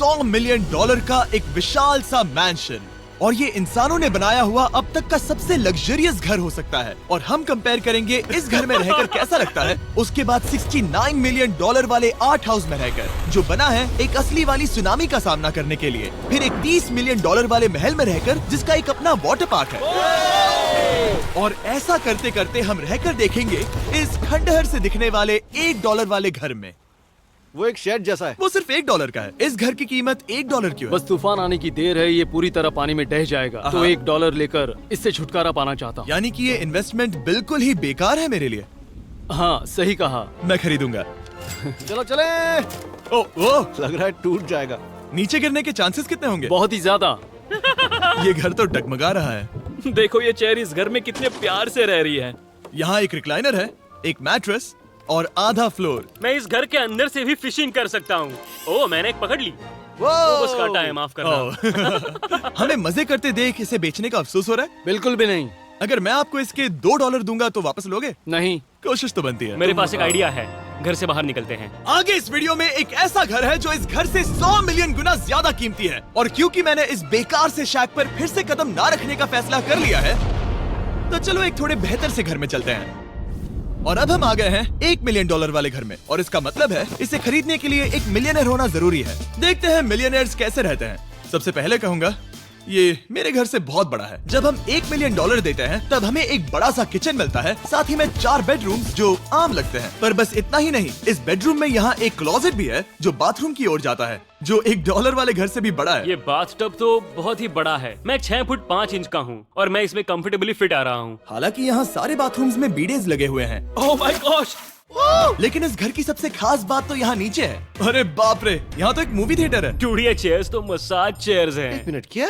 $100 million का एक विशाल सा मैंशन, और ये इंसानों ने बनाया हुआ अब तक का सबसे लग्जरियस घर हो सकता है। और हम कंपेयर करेंगे इस घर में रहकर कैसा लगता है उसके बाद $69 मिलियन वाले आर्ट हाउस में रहकर, जो बना है एक असली वाली सुनामी का सामना करने के लिए। फिर एक $30 मिलियन वाले महल में रहकर जिसका एक अपना वाटर पार्क है। और ऐसा करते करते हम रहकर देखेंगे इस खंडहर से दिखने वाले $1 वाले घर में। वो एक शेड जैसा है। वो सिर्फ $1 का है। इस घर की कीमत $1 क्यों है? बस तूफान आने की देर है, ये पूरी तरह पानी में ढह जाएगा, तो $1 लेकर इससे छुटकारा पाना चाहता हूँ। यानी कि ये इन्वेस्टमेंट बिल्कुल ही बेकार है मेरे लिए। हाँ सही कहा। मैं खरीदूंगा। चलो चले। ओ, लग रहा है टूट जाएगा। नीचे गिरने के चांसेस कितने होंगे? बहुत ही ज्यादा। ये घर तो डगमगा रहा है। देखो ये चेयर इस घर में कितने प्यार से रह रही है। यहाँ एक रिक्लाइनर है, एक मैट्रेस और आधा फ्लोर। मैं इस घर के अंदर से भी फिशिंग कर सकता हूँ। ओह मैंने एक पकड़ ली। वो बस काटा है, माफ करना। हमें मजे करते देख इसे बेचने का अफसोस हो रहा है? बिल्कुल भी नहीं। अगर मैं आपको इसके $2 दूंगा तो वापस लोगे? नहीं। कोशिश तो बनती है। मेरे पास एक आइडिया है, घर से बाहर निकलते हैं। आगे इस वीडियो में एक ऐसा घर है जो इस घर से 100 मिलियन गुना ज्यादा कीमती है। और क्योंकि मैंने इस बेकार से शैक पर फिर से कदम ना रखने का फैसला कर लिया है, तो चलो एक थोड़े बेहतर से घर में चलते हैं। और अब हम आ गए हैं $1 मिलियन वाले घर में, और इसका मतलब है इसे खरीदने के लिए एक मिलियनर होना जरूरी है। देखते हैं मिलियनर्स कैसे रहते हैं। सबसे पहले कहूंगा ये मेरे घर से बहुत बड़ा है। जब हम $1 मिलियन देते हैं तब हमें एक बड़ा सा किचन मिलता है, साथ ही में 4 बेडरूम्स जो आम लगते हैं। पर बस इतना ही नहीं, इस बेडरूम में यहाँ एक क्लोजेट भी है जो बाथरूम की ओर जाता है, जो $1 वाले घर से भी बड़ा है। ये बाथटब तो बहुत ही बड़ा है। मैं 6 फुट 5 इंच का हूँ और मैं इसमें कंफर्टेबली फिट आ रहा हूँ। हालांकि यहाँ सारे बाथरूम्स में बीडेज लगे हुए हैं। Oh my gosh! लेकिन इस घर की सबसे खास बात तो यहाँ नीचे है। अरे बाप रे, यहाँ तो एक मूवी थिएटर है। टूड ये चेयर्स तो मसाज चेयर्स हैं। एक मिनट, क्या?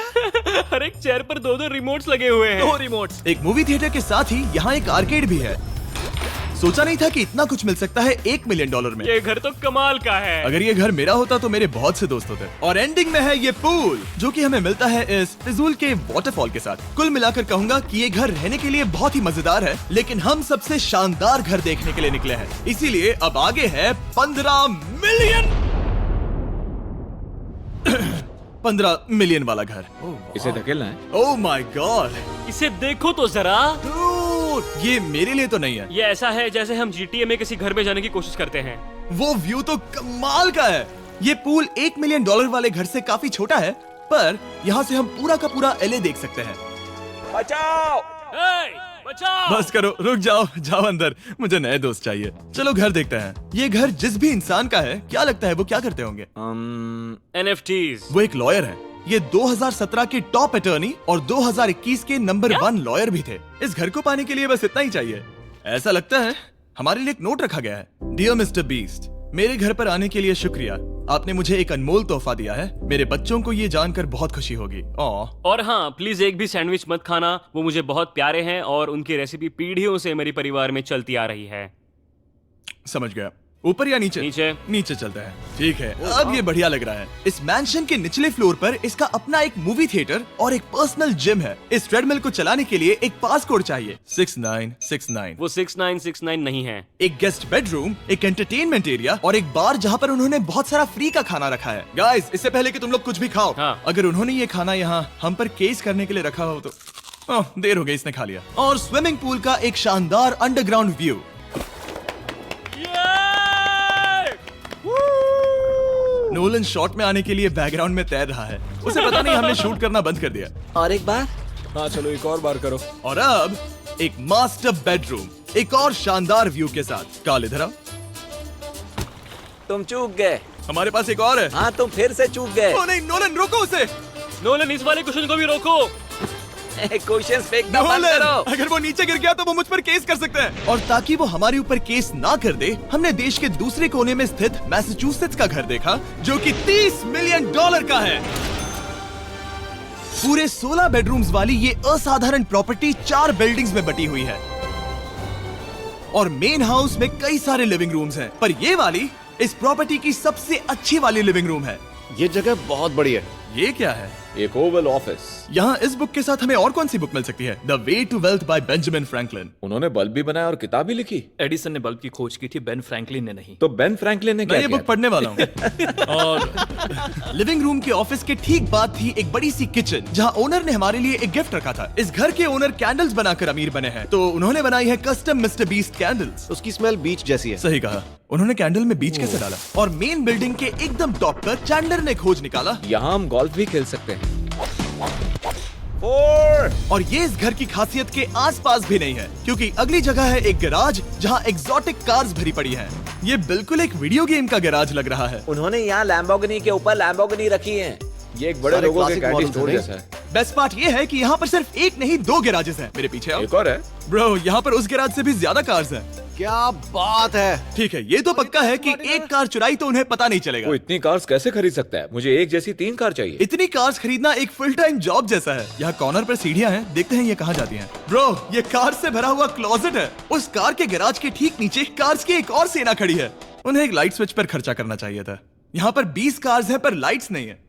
हर एक चेयर पर 2-2 रिमोट्स लगे हुए हैं। 2 रिमोट्स। एक मूवी थिएटर के साथ ही यहाँ एक आर्केड भी है। सोचा नहीं था कि इतना कुछ मिल सकता है $1 मिलियन में। ये घर तो कमाल का है। अगर ये घर मेरा होता तो मेरे बहुत से दोस्त होते। और एंडिंग में है ये पूल, जो कि हमें मिलता है इस फिजूल के वाटरफॉल के साथ। कुल मिलाकर कहूंगा कि ये घर रहने के लिए बहुत ही मजेदार है, लेकिन हम सबसे शानदार घर देखने के लिए निकले हैं। इसीलिए अब आगे है 15 मिलियन वाला घर। इसे धकेलना है। ओह माय गॉड, इसे देखो तो जरा। ये मेरे लिए तो नहीं है। ये ऐसा है जैसे हम GTA में किसी घर में जाने की कोशिश करते हैं। वो व्यू तो कमाल का है। ये पूल $1 मिलियन वाले घर से काफी छोटा है, पर यहाँ से हम पूरा का पूरा LA देख सकते हैं। बचाओ! बचाओ! बस करो, रुक जाओ, जाओ अंदर, मुझे नए दोस्त चाहिए। चलो घर देखते हैं। ये घर जिस भी इंसान का है, क्या लगता है वो क्या करते होंगे? NFTs। वो एक लॉयर है। ये 2017 के टॉप अटॉर्नी और 2021 के नंबर 1 लॉयर भी थे। इस घर को पाने के लिए बस इतना ही चाहिए। ऐसा लगता है हमारे लिए एक नोट रखा गया है। डियर मिस्टर बीस्ट, मेरे घर पर आने के लिए शुक्रिया। आपने मुझे एक अनमोल तोहफा दिया है। मेरे बच्चों को ये जानकर बहुत खुशी होगी। और हाँ, प्लीज एक भी सैंडविच मत खाना, वो मुझे बहुत प्यारे हैं और उनकी रेसिपी पीढ़ियों से मेरे परिवार में चलती आ रही है। समझ गया। ऊपर या नीचे? नीचे। नीचे चलते हैं। ठीक है, अब ये बढ़िया लग रहा है। इस मैंशन के निचले फ्लोर पर इसका अपना एक मूवी थिएटर और एक पर्सनल जिम है। इस ट्रेडमिल को चलाने के लिए एक पास कोड चाहिए, 6969। वो 6969 नहीं है। एक गेस्ट बेडरूम, एक एंटरटेनमेंट एरिया और एक बार जहाँ पर उन्होंने बहुत सारा फ्री का खाना रखा है। गाइस, इससे पहले कि तुम लोग कुछ भी खाओ, हाँ। अगर उन्होंने ये खाना यहाँ हम पर केस करने के लिए रखा हो तो देर हो गई, इसने खा लिया। और स्विमिंग पूल का एक शानदार अंडरग्राउंड व्यू। नोलन शॉट में आने के लिए बैकग्राउंड में तैर रहा है। उसे पता नहीं हमने शूट करना बंद कर दिया। और एक बार। हाँ चलो एक और बार करो। और अब एक मास्टर बेडरूम, एक और शानदार व्यू के साथ। काल इधर आओ। तुम चूक गए। हमारे पास एक और है। हाँ तुम फिर से चूक गए। ओ नहीं, नोलन रोको उसे। नोलन, इस वाले क्वेश्चन को भी रोको। क्वेश्चन फेंकना बंद नोलन, करो। अगर वो नीचे गिर गया तो वो मुझ पर केस कर सकते हैं। और ताकि वो हमारे ऊपर केस ना कर दे, हमने देश के दूसरे कोने में स्थित मैसाचुसेट्स का घर देखा, जो कि $30 मिलियन का है। पूरे 16 बेडरूम्स वाली ये असाधारण प्रॉपर्टी 4 बिल्डिंग्स में बटी हुई है। और मेन हाउस में कई सारे लिविंग रूम्स हैं, पर ये वाली इस प्रॉपर्टी की सबसे अच्छी वाली लिविंग रूम है। ये जगह बहुत बड़ी है। ये क्या है? एक ओवल ऑफिस। यहाँ इस बुक के साथ हमें और कौन सी बुक मिल सकती है? The way to wealth by Benjamin Franklin. उन्होंने बल्ब भी बनाया और किताब भी लिखी। एडिसन ने बल्ब की खोज की थी, बेन फ्रैंकलिन ने नहीं। तो बेन फ्रैंकलिन ने मैं क्या ये किया बुक पढ़ने वाला हूँ। और लिविंग रूम के ऑफिस के ठीक बाद थी एक बड़ी सी किचन, जहाँ ओनर ने हमारे लिए एक गिफ्ट रखा था। इस घर के ओनर कैंडल्स बनाकर अमीर बने हैं, तो उन्होंने बनाई है कस्टम मिस्टर बीस्ट कैंडल्स। उसकी स्मेल बीच जैसी है। सही कहा। उन्होंने कैंडल में बीच कैसे डाला? और मेन बिल्डिंग के एकदम टॉप पर चैंडलर ने खोज निकाला। यहाँ हम गोल्फ भी खेल सकते हैं। 4 और ये इस घर की खासियत के आसपास भी नहीं है, क्योंकि अगली जगह है एक गैराज जहाँ एग्जॉटिक कार्स भरी पड़ी हैं। ये बिल्कुल एक वीडियो गेम का गैराज लग रहा है। उन्होंने यहाँ लैम्बोर्गिनी के ऊपर लैम्बोर्गिनी रखी है। ये एक बड़े सारे लोगों के classic कैंडी models स्टोर हैं। जैसा है। बेस्ट पार्ट ये है कि यहाँ पर सिर्फ एक नहीं 2 गैराजेस हैं। मेरे पीछे आओ। एक और है। ब्रो, यहाँ पर उस गैराज से भी ज्यादा कार्स हैं। क्या बात है। ठीक है, ये तो पक्का है कि एक कार चुराई तो उन्हें पता नहीं चलेगा। वो इतनी कार्स कैसे खरीद सकता है? मुझे एक जैसी 3 कार चाहिए। इतनी कार्स खरीदना एक फुल टाइम जॉब जैसा है। यहाँ कॉर्नर पर सीढ़ियाँ हैं, देखते हैं ये कहाँ जाती हैं। ब्रो, ये कार से भरा हुआ क्लोजेट है। उस कार के गैराज के ठीक नीचे कार्स की एक और सेना खड़ी है। उन्हें एक लाइट स्विच पर खर्चा करना चाहिए था। यहाँ पर 20 कार्स हैं पर लाइट्स नहीं है।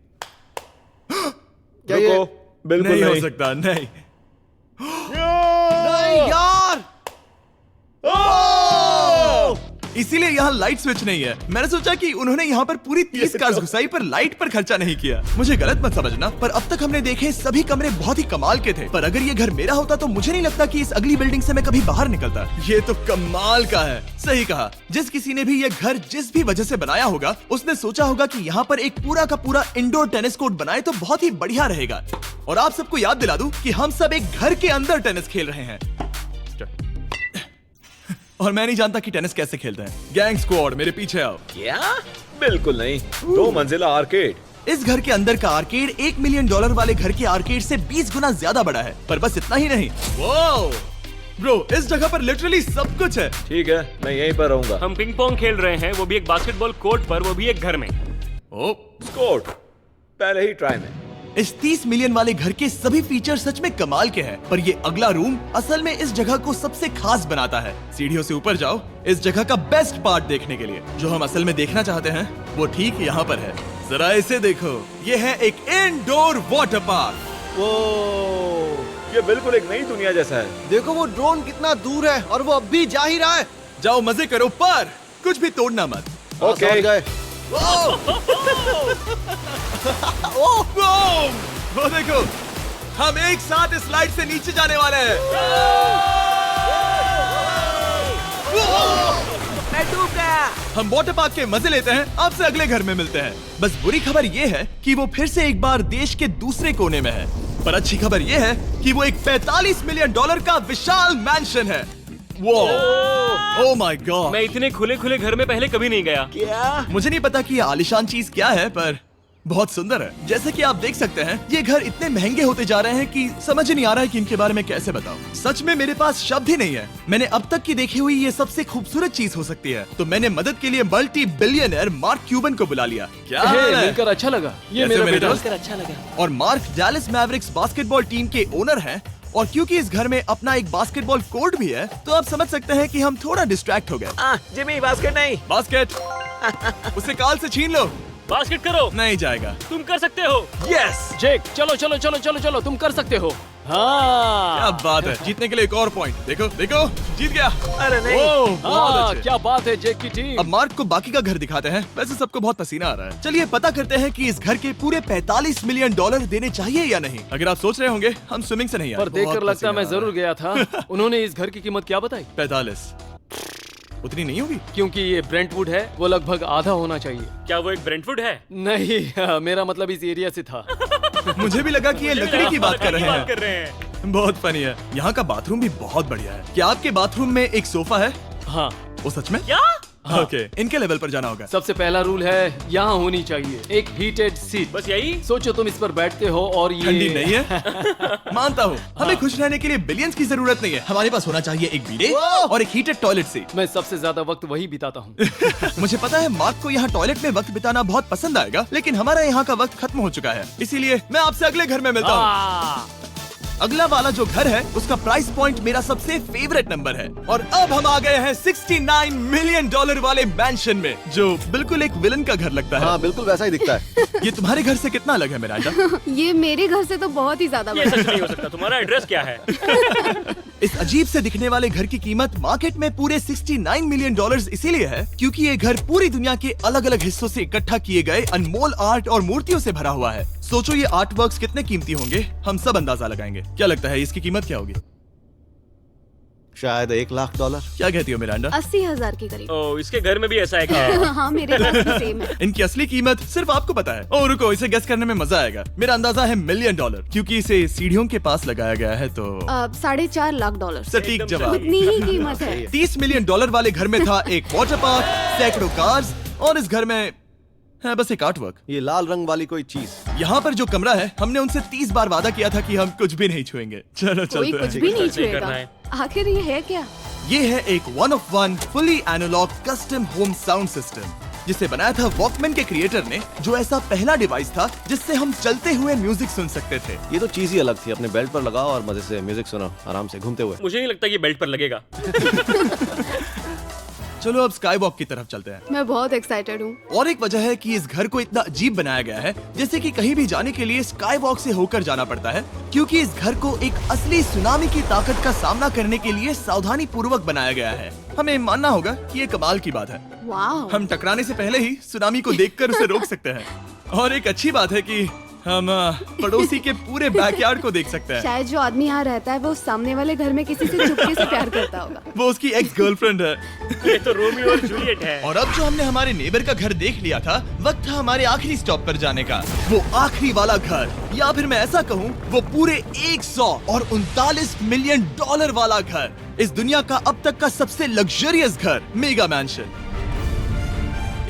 क्या ये? रुको, बिल्कुल नहीं हो नहीं। सकता, नहीं। नहीं यार। इसीलिए यहाँ लाइट स्विच नहीं है। मैंने सोचा कि उन्होंने यहाँ पर पूरी 30 कार्स घुसाई पर लाइट पर खर्चा नहीं किया। मुझे गलत मत समझना, पर अब तक हमने देखे सभी कमरे बहुत ही कमाल के थे। पर अगर ये घर मेरा होता तो मुझे नहीं लगता कि इस अगली बिल्डिंग से मैं कभी बाहर निकलता। ये तो कमाल का है। सही कहा। जिस किसी ने भी ये घर जिस भी वजह से बनाया होगा, उसने सोचा होगा कि यहाँ पर एक पूरा का पूरा इंडोर टेनिस कोर्ट बनाए तो बहुत ही बढ़िया रहेगा। और आप सबको याद दिला दूं कि हम सब एक घर के अंदर टेनिस खेल रहे हैं। और मैं नहीं जानता कि टेनिस कैसे खेलते हैं। गैंग स्क्वाड, मेरे पीछे आओ। क्या? बिल्कुल नहीं। 2 मंजिला आर्केड। इस घर के अंदर का आर्केड $1 मिलियन वाले घर के आर्केड से 20 गुना ज्यादा बड़ा है। पर बस इतना ही नहीं। वाओ ब्रो, इस जगह पर लिटरली सब कुछ है। ठीक है, मैं यहीं पर रहूंगा। हम पिंग पोंग खेल रहे हैं, वो भी एक बास्केटबॉल कोर्ट पर, वो भी एक घर में। ओ, स्कोर पहले ही ट्राई में। इस 30 मिलियन वाले घर के सभी फीचर सच में कमाल के हैं, पर ये अगला रूम असल में इस जगह को सबसे खास बनाता है। सीढ़ियों से ऊपर जाओ इस जगह का बेस्ट पार्ट देखने के लिए। जो हम असल में देखना चाहते हैं वो ठीक यहाँ पर है। जरा इसे देखो, ये है एक इंडोर वाटर पार्क। वो ये बिल्कुल एक नई दुनिया जैसा है। देखो वो ड्रोन कितना दूर है और वो अब भी जा ही रहा है। जाओ मजे करो, पर कुछ भी तोड़ना मत। हाँ, ओके। समझ गए। वो देखो, हम एक साथ इस स्लाइड से नीचे जाने वाले हैं। मैं डूब गया। हम वाटर पार्क के मजे लेते हैं। आपसे अगले घर में मिलते हैं। बस बुरी खबर ये है कि वो फिर से एक बार देश के दूसरे कोने में है। पर अच्छी खबर ये है कि वो एक $45 मिलियन का विशाल मैंशन है। Oh my God. मैं इतने खुले खुले घर में पहले कभी नहीं गया। क्या? मुझे नहीं पता कि ये आलीशान चीज क्या है, पर बहुत सुंदर है। जैसे कि आप देख सकते हैं, ये घर इतने महंगे होते जा रहे हैं कि समझ ही नहीं आ रहा है कि इनके बारे में कैसे बताऊं। सच में मेरे पास शब्द ही नहीं है। मैंने अब तक की देखी हुई ये सबसे खूबसूरत चीज हो सकती है। तो मैंने मदद के लिए मल्टी बिलियनर मार्क क्यूबन को बुला लिया। क्या हे, हाल है? मिलकर अच्छा लगा। ये कैसे मेरा मेरे बेटा। दोस्त? अच्छा लगा। और mark Dallas Mavericks basketball team के ओनर हैं। और क्योंकि इस घर में अपना एक बास्केटबॉल कोर्ट भी है, तो आप समझ सकते हैं कि हम थोड़ा डिस्ट्रैक्ट हो गए। जिमी, बास्केट नहीं। बास्केट उसे काल से छीन लो। बास्केट करो, नहीं जाएगा। तुम कर सकते हो। यस, जेक, चलो चलो चलो चलो चलो, तुम कर सकते हो। हाँ क्या बात है। जीतने के लिए एक और पॉइंट। देखो देखो, जीत गया। अरे नहीं। ओह, बहुत हाँ, अच्छे। क्या बात है जेक की टीम। अब मार्क को बाकी का घर दिखाते हैं। वैसे सबको बहुत पसीना आ रहा है। चलिए पता करते हैं कि इस घर के पूरे $45 मिलियन देने चाहिए या नहीं। अगर आप सोच रहे होंगे हम स्विमिंग से नहीं आए, पर देखकर बहुत लगता है मैं पसीना आ जरूर गया था। उन्होंने इस घर की कीमत क्या बताई? 45 उतनी नहीं होगी। क्योंकि ये ब्रेंटवुड है, वो लगभग आधा होना चाहिए। क्या वो एक ब्रेंटफुड है? नहीं, मेरा मतलब इस एरिया से था। मुझे भी लगा कि ये लकड़ी की बात कर रहे बात कर हैं। रहे हैं। बहुत फनी है। यहाँ का बाथरूम भी बहुत बढ़िया है। क्या आपके बाथरूम में एक सोफा है? हाँ, वो सच में? क्या? ओके, इनके लेवल पर जाना होगा। सबसे पहला रूल है यहाँ होनी चाहिए एक हीटेड सीट। बस यही? सोचो तुम इस पर बैठते हो और ये ठंडी नहीं है। मानता हूँ, हमें खुश रहने के लिए बिलियंस की जरूरत नहीं है। हमारे पास होना चाहिए एक बीडे और एक हीटेड टॉयलेट सीट। मैं सबसे ज्यादा वक्त वही बिताता हूँ। मुझे पता है मार्क को यहाँ टॉयलेट में वक्त बिताना बहुत पसंद आएगा, लेकिन हमारा यहाँ का वक्त खत्म हो चुका है। इसीलिए मैं आपसे अगले घर में मिलता हूँ। अगला वाला जो घर है उसका प्राइस पॉइंट मेरा सबसे फेवरेट नंबर है। और अब हम आ गए हैं $69 मिलियन वाले मैंशन में, जो बिल्कुल एक विलन का घर लगता है। हाँ बिल्कुल वैसा ही दिखता है। ये तुम्हारे घर से कितना अलग है मिरांडा? ये मेरे घर से तो बहुत ही ज्यादा ये बड़ा सच नहीं हो सकता। तुम्हारा एड्रेस क्या है? इस अजीब से दिखने वाले घर की कीमत मार्केट में पूरे $69 मिलियन इसीलिए है क्योंकि ये घर पूरी दुनिया के अलग अलग हिस्सों से इकट्ठा किए गए अनमोल आर्ट और मूर्तियों से भरा हुआ है। सोचो ये आर्ट वर्क्स कितने कीमती होंगे, हम सब अंदाजा लगाएंगे। क्या लगता है इसकी कीमत क्या होगी? शायद $1 लाख। क्या कहती हो मिरांडा? 80,000 के करीब। ओ, इसके घर में भी ऐसा है क्या? हाँ मेरे घर भी सेम है। इनकी असली कीमत सिर्फ आपको पता है। ओ रुको, इसे गेस करने में मजा आएगा। मेरा अंदाजा है $1 मिलियन क्योंकि इसे सीढ़ियों के पास लगाया गया है। तो $4.5 लाख। सटीक जवाब। उतनी ही कीमत है। $30 मिलियन वाले घर में था एक वाटर पार्क, सैकड़ों कार्स और इस घर में है बस एक आर्ट वर्क। ये लाल रंग वाली कोई चीज। यहाँ पर जो कमरा है, हमने उनसे 30 बार वादा किया था कि हम कुछ भी नहीं छुएंगे। चलो कोई चलते कुछ हैं। भी नहीं सही करना छुएगा। है। आखिर ये है क्या? ये है एक 1 of 1 fully analogue custom home sound system जिसे बनाया था वॉकमैन के क्रिएटर ने, जो ऐसा पहला डिवाइस था जिससे हम चलते हुए म्यूजिक सुन सकते थे। ये तो चीज ही अलग थी। अपने बेल्ट पर लगाओ और मजे से म्यूजिक सुनो आराम से घूमते हुए। मुझे नहीं लगता कि बेल्ट पर लगेगा। चलो अब स्काई वॉक की तरफ चलते हैं। मैं बहुत एक्साइटेड हूँ। और एक वजह है कि इस घर को इतना अजीब बनाया गया है जैसे कि कहीं भी जाने के लिए स्काई वॉक से होकर जाना पड़ता है, क्योंकि इस घर को एक असली सुनामी की ताकत का सामना करने के लिए सावधानी पूर्वक बनाया गया है। हमें मानना होगा कि ये कमाल की बात है। वाह। हम टकराने से पहले ही सुनामी को देखकर उसे रोक सकते हैं। और एक अच्छी बात है कि हम पड़ोसी के पूरे बैकयार्ड को देख सकते हैं। शायद जो आदमी यहाँ रहता है वो सामने वाले घर में किसी से चुपके से प्यार करता होगा। वो उसकी एक्स गर्लफ्रेंड है। ये तो रोमियो और जूलियट है। और अब जो हमने हमारे नेबर का घर देख लिया था, वक्त था हमारे आखिरी स्टॉप पर जाने का। वो आखिरी वाला घर, या फिर मैं ऐसा कहूँ वो पूरे 139 मिलियन वाला घर, इस दुनिया का अब तक का सबसे लग्जरियस घर, मेगा मैंशन।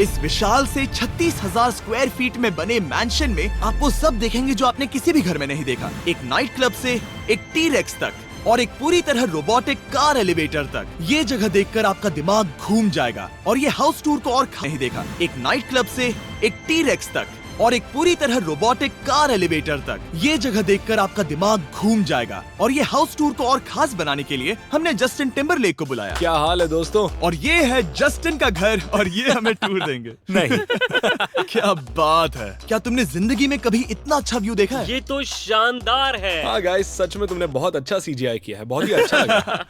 इस विशाल से 36,000 स्क्वायर फीट में बने मैंशन में आप वो सब देखेंगे जो आपने किसी भी घर में नहीं देखा। एक नाइट क्लब से एक टी-रेक्स तक और एक पूरी तरह रोबोटिक कार एलिवेटर तक। ये जगह देखकर आपका दिमाग घूम जाएगा। और ये हाउस टूर को और नहीं देखा। एक नाइट क्लब से एक टी-रेक्स तक और एक पूरी तरह रोबोटिक कार एलिवेटर तक। ये जगह देखकर आपका दिमाग घूम जाएगा। और ये हाउस टूर को और खास बनाने के लिए हमने जस्टिन टिम्बरलेक को बुलाया। क्या हाल है दोस्तों? और ये है जस्टिन का घर और ये हमें टूर देंगे। नहीं। क्या बात है! क्या तुमने जिंदगी में कभी इतना अच्छा व्यू देखा है? ये तो शानदार है। हाँ गाइस, सच में तुमने बहुत अच्छा CGI किया है। बहुत ही अच्छा लगा।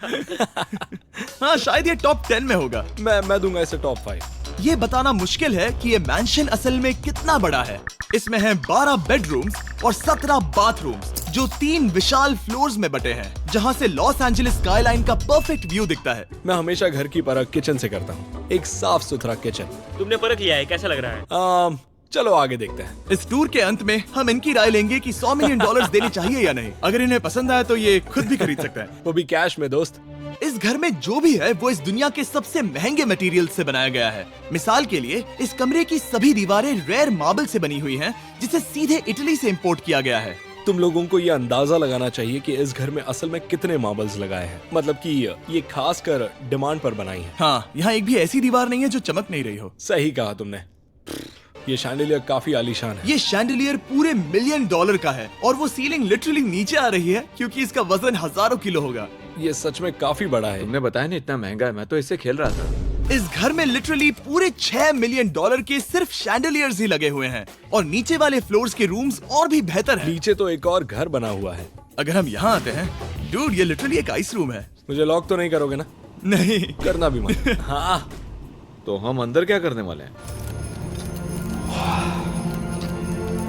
हाँ शायद ये टॉप 10 में होगा। मैं दूंगा इसे टॉप 5। ये बताना मुश्किल है कि ये मैंशन असल में कितना बड़ा है। इसमें हैं 12 बेडरूम्स और 17 बाथरूम्स, जो 3 विशाल फ्लोर्स में बटे हैं, जहां से लॉस एंजलिस स्काईलाइन का परफेक्ट व्यू दिखता है। मैं हमेशा घर की परख किचन से करता हूँ। एक साफ सुथरा किचन। तुमने परख लिया है, कैसा लग रहा है? चलो आगे देखते हैं। इस टूर के अंत में हम इनकी राय लेंगे कि $100 मिलियन देने चाहिए या नहीं। अगर इन्हें पसंद आए तो ये खुद भी खरीद सकते हैं। वो भी कैश में दोस्त। इस घर में जो भी है वो इस दुनिया के सबसे महंगे मटेरियल से बनाया गया है। मिसाल के लिए इस कमरे की सभी दीवारें रेयर मार्बल से बनी हुई हैं, जिसे सीधे इटली से इंपोर्ट किया गया है। तुम लोगों को ये अंदाजा लगाना चाहिए कि इस घर में असल में कितने मार्बल्स लगाए हैं। मतलब कि ये खास कर डिमांड पर बनाई है। हाँ, यहाँ एक भी ऐसी दीवार नहीं है जो चमक नहीं रही हो। सही कहा तुमने। ये शैंडिलियर काफी आलीशान है। ये शैंडिलियर पूरे $1 मिलियन का है और वो सीलिंग लिटरली नीचे आ रही है क्योंकि इसका वजन हजारों किलो होगा। ये सच में काफी बड़ा है। तुमने बताया ना इतना महंगा है, मैं तो इससे खेल रहा था। इस घर में लिटरली पूरे $6 मिलियन के सिर्फ शैंडिलियर्स ही लगे हुए हैं और नीचे वाले फ्लोर्स के रूम्स और भी बेहतर हैं। नीचे तो एक और घर बना हुआ है। अगर हम यहाँ आते हैं, डूड, ये लिटरली एक आइस रूम है। मुझे लॉक तो नहीं करोगे ना? नहीं करना भी मत। हाँ, तो हम अंदर क्या करने वाले हैं?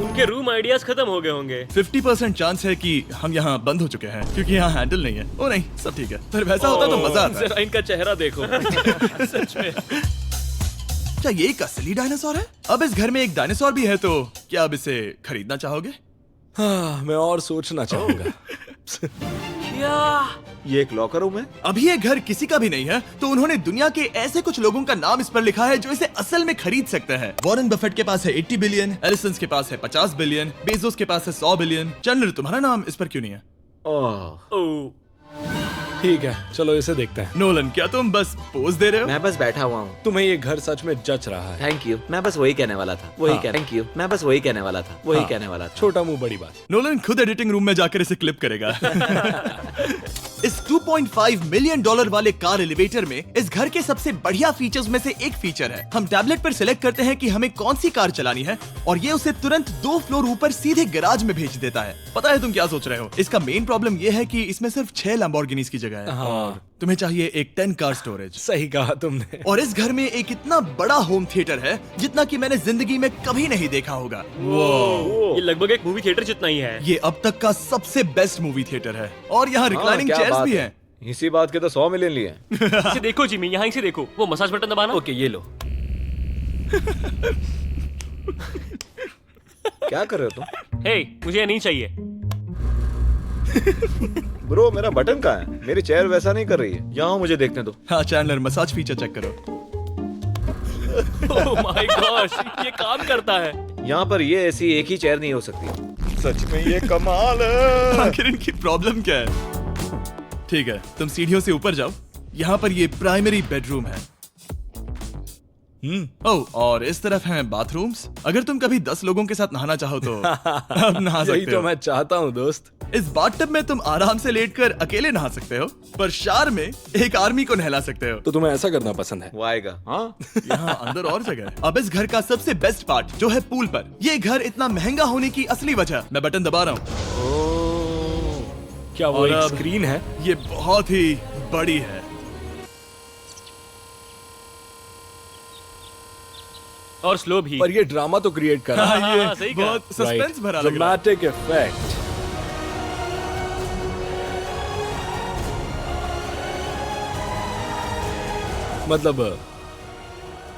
उनके रूम आइडियाज खत्म हो गए होंगे। 50% चांस है कि हम यहाँ बंद हो चुके हैं क्योंकि यहाँ हैंडल नहीं है। ओ नहीं, सब ठीक है। पर वैसा होता तो मजा आता। जरा इनका चेहरा देखो। सच में। क्या ये एक असली डायनासोर है? अब इस घर में एक डायनासोर भी है, तो क्या अब इसे खरीदना चाहोगे? हाँ, मैं और सोचना चाहूंगा। ये एक लॉकर रूम है? अभी ये घर किसी का भी नहीं है, तो उन्होंने दुनिया के ऐसे कुछ लोगों का नाम इस पर लिखा है जो इसे असल में खरीद सकते हैं। वॉरेन बफेट के पास है 80 बिलियन, एलिसन के पास है 50 बिलियन, बेजोस के पास है 100 बिलियन। चंद्र, तुम्हारा नाम इस पर क्यों नहीं है? ओह, ओह, ठीक है, चलो इसे देखते हैं। नोलन, क्या तुम बस पोज दे रहे हो? मैं बस बैठा हुआ हूँ। तुम्हें ये घर सच में जच रहा है। थैंक यू, मैं बस वही कहने वाला था। वही हाँ। थैंक यू, मैं बस वही कहने वाला था। वही हाँ। कहने वाला था। छोटा मुंह बड़ी बात। नोलन खुद एडिटिंग रूम में जाकर इसे क्लिप करेगा। इस 2.5 मिलियन डॉलर वाले कार एलिवेटर में इस घर के सबसे बढ़िया फीचर्स में से एक फीचर है। हम टैबलेट पर सिलेक्ट करते हैं कि हमें कौन सी कार चलानी है और ये उसे तुरंत 2 फ्लोर ऊपर सीधे गैराज में भेज देता है। पता है तुम क्या सोच रहे हो? इसका मेन प्रॉब्लम ये है कि इसमें सिर्फ 6 लैम्बोर्गिनीज की जगह है। हाँ। तुम्हें चाहिए एक 10 कार स्टोरेज। सही कहा तुमने। और इस घर में एक इतना बड़ा होम थिएटर है जितना कि मैंने जिंदगी में कभी नहीं देखा होगा। ये लगभग एक मूवी थिएटर जितना ही है। ये अब तक का सबसे बेस्ट मूवी थिएटर है और यहाँ रिक्लाइनिंग क्या चेयर्स बात भी है। हैं। इसी बात के तो 100 मिलियन लिए। इसे देखो जिमी, यहाँ से देखो, वो मसाज बटन दबाना। ओके, ये लो। क्या कर रहे हो तुम? हे, मुझे ये नहीं चाहिए। ब्रो, मेरा बटन कहाँ है? मेरी चेयर वैसा नहीं कर रही है। यहाँ मुझे देखने दो। हाँ चैंडलर, मसाज फीचर चेक करो। ओह माय गॉश, ये काम करता है। यहाँ पर ये ऐसी एक ही चेयर नहीं हो सकती। सच में ये कमाल है। आखिर इनकी प्रॉब्लम क्या है? ठीक है, तुम सीढ़ियों से ऊपर जाओ। यहाँ पर ये प्राइमरी बेडरूम है। ओह, और इस तरफ हैं बाथरूम्स। अगर तुम कभी 10 लोगों के साथ नहाना चाहो तो अब नहा यही सकते तो हो। मैं चाहता हूँ दोस्त। इस बाथटब में तुम आराम से लेटकर अकेले नहा सकते हो, पर शार में एक आर्मी को नहला सकते हो। तो तुम्हें ऐसा करना पसंद है? वो आएगा। हाँ, यहाँ अंदर और जगह है। अब इस घर का सबसे बेस्ट पार्ट जो है पूल पर। ये घर इतना महंगा होने की असली वजह, मैं बटन दबा रहा हूँ। क्या वो और एक अब- स्क्रीन है? ये बहुत ही बड़ी है। और स्लो भी। पर ये ड्रामा तो क्रिएट कर रहा है। हाँ, ये हाँ, सही कहा। बहुत सस्पेंस भरा लग रहा है। Dramatic effect. मतलब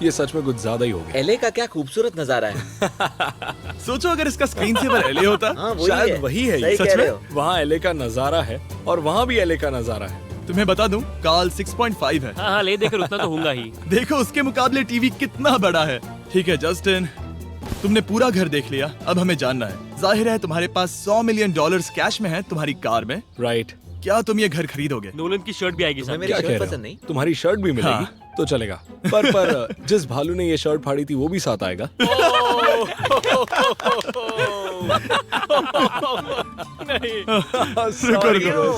ये सच में कुछ ज्यादा ही हो गया। एले का क्या खूबसूरत नजारा है। सोचो अगर इसका स्क्रीन सेवर एले होता। हाँ, वही शायद है। वही है ये। सही सच कह में? रहे हो। वहाँ एले का नजारा है और वहाँ भी एले का नजारा है। तुम्हें बता दूं, काल 6.5 है। हाँ हाँ, ले देकर उतना तो होगा ही। देखो उसके मुकाबले टीवी कितना बड़ा है। ठीक है जस्टिन, तुमने पूरा घर देख लिया। अब हमें जानना है, जाहिर है तुम्हारे पास 100 मिलियन डॉलर्स कैश में है तुम्हारी कार में। राइट। क्या तुम ये घर खरीदोगे? नोलन की शर्ट भी आएगी तुम्हें साथ। मेरी क्या कह शर्ट रहे पसंद हो? नहीं? तुम्हारी शर्ट भी मिलेगी हाँ। तो चलेगा। पर जिस भालू ने ये शर्ट फाड़ी थी वो भी साथ आएगा।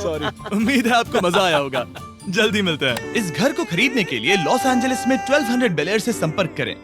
सॉरी। उम्मीद है आपको मजा आया होगा। जल्दी मिलते हैं। इस घर को खरीदने के लिए लॉस एंजलिस में 1200 बेल एयर से संपर्क करें